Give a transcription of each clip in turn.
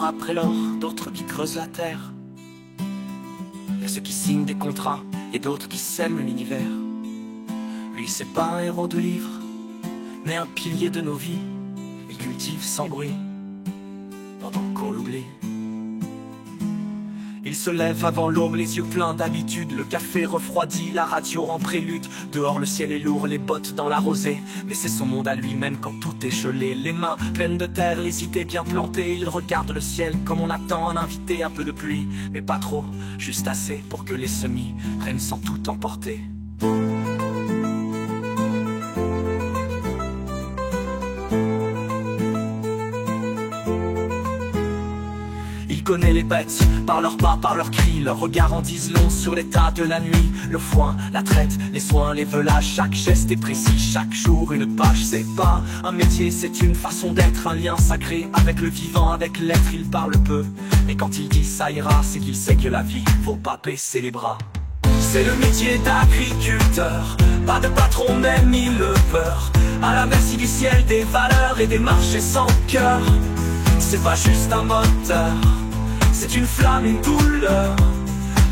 courent après l'or, d'autres qui creusent la terre. Il y a ceux qui signent des contrats et d'autres qui sèment l'univers. Lui, c'est pas un héros de livre, mais un pilier de nos vies. Il cultive sans bruit, pendant qu'on l'oublie. Il se lève avant l'aube, les yeux pleins d'habitude. Le café refroidi, la radio en prélude. Dehors le ciel est lourd, les bottes dans la rosée. Mais c'est son monde à lui-même quand tout est gelé. Les mains pleines de terre, les idées bien plantées. Il regarde le ciel comme on attend un invité. Un peu de pluie, mais pas trop, juste assez pour que les semis prennent sans tout emporter. Il connaît les bêtes, par leurs pas, par leurs cris. Leurs regards en disent long sur l'état de la nuit. Le foin, la traite, les soins, les veulages. Chaque geste est précis, chaque jour une page. C'est pas un métier, c'est une façon d'être. Un lien sacré avec le vivant, avec l'être. Il parle peu, mais quand il dit ça ira, c'est qu'il sait que la vie, faut pas baisser les bras. C'est le métier d'agriculteur, pas de patron même il le peur. À la merci du ciel, des valeurs et des marchés sans cœur. C'est pas juste un moteur, c'est une flamme, une douleur,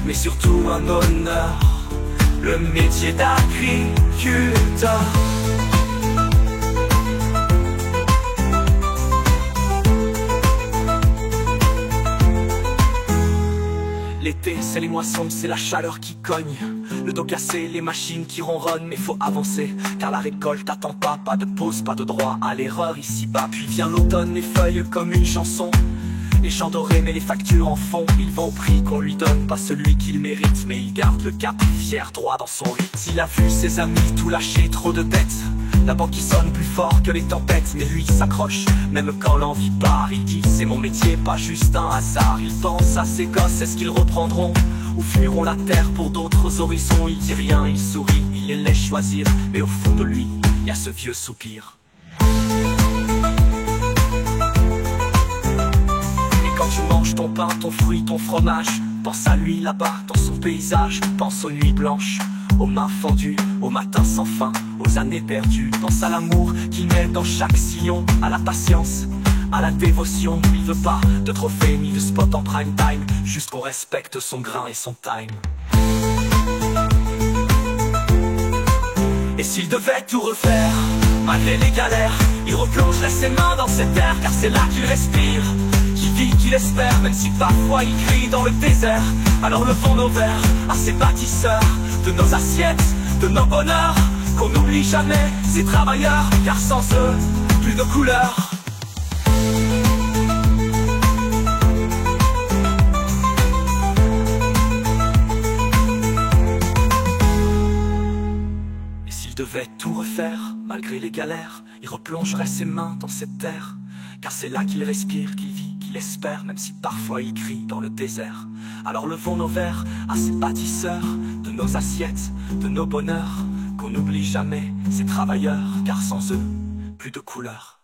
mais surtout un honneur, le métier d'agriculteur. L'été, c'est les moissons, c'est la chaleur qui cogne. Le dos cassé, les machines qui ronronnent. Mais faut avancer, car la récolte attend pas de pause, pas de droit à l'erreur ici-bas. Puis vient l'automne, les feuilles comme une chanson. Les champs dorés, mais les factures en fond. Il va au prix qu'on lui donne, pas celui qu'il mérite. Mais il garde le cap, fier, droit dans son rythme. Il a vu ses amis tout lâcher, trop de bêtes. La banque qui sonne plus fort que les tempêtes. Mais lui s'accroche, même quand l'envie part. Il dit c'est mon métier, pas juste un hasard. Il pense à ses gosses, est-ce qu'ils reprendront ou fuiront la terre pour d'autres horizons? Il dit rien, il sourit, il les laisse choisir. Mais au fond de lui, il y a ce vieux soupir. Et quand tu manges ton pain, ton fruit, ton fromage, pense à lui là-bas, dans son paysage. Pense aux nuits blanches, aux mains fendues, aux matins sans fin, aux années perdues. Pense à l'amour qu'il met dans chaque sillon, à la patience, à la dévotion. Il veut pas de trophées ni de spot en prime time, juste qu'on respecte son grain et son time. Et s'il devait tout refaire, malgré les galères, il replongerait ses mains dans cette terre. Car c'est là qu'il respire, qu'il vit, qu'il espère, même si parfois il crie dans le désert. Alors levons nos verres à ces bâtisseurs de nos assiettes, de nos bonheurs, qu'on n'oublie jamais ces travailleurs, car sans eux, plus de couleurs. Et s'il devait tout refaire, malgré les galères, il replongerait ses mains dans cette terre. Car c'est là qu'il respire, qu'il vit, qu'il espère, même si parfois il crie dans le désert. Alors levons nos verres à ces bâtisseurs de nos assiettes, de nos bonheurs, qu'on n'oublie jamais ces travailleurs, car sans eux, plus de couleurs.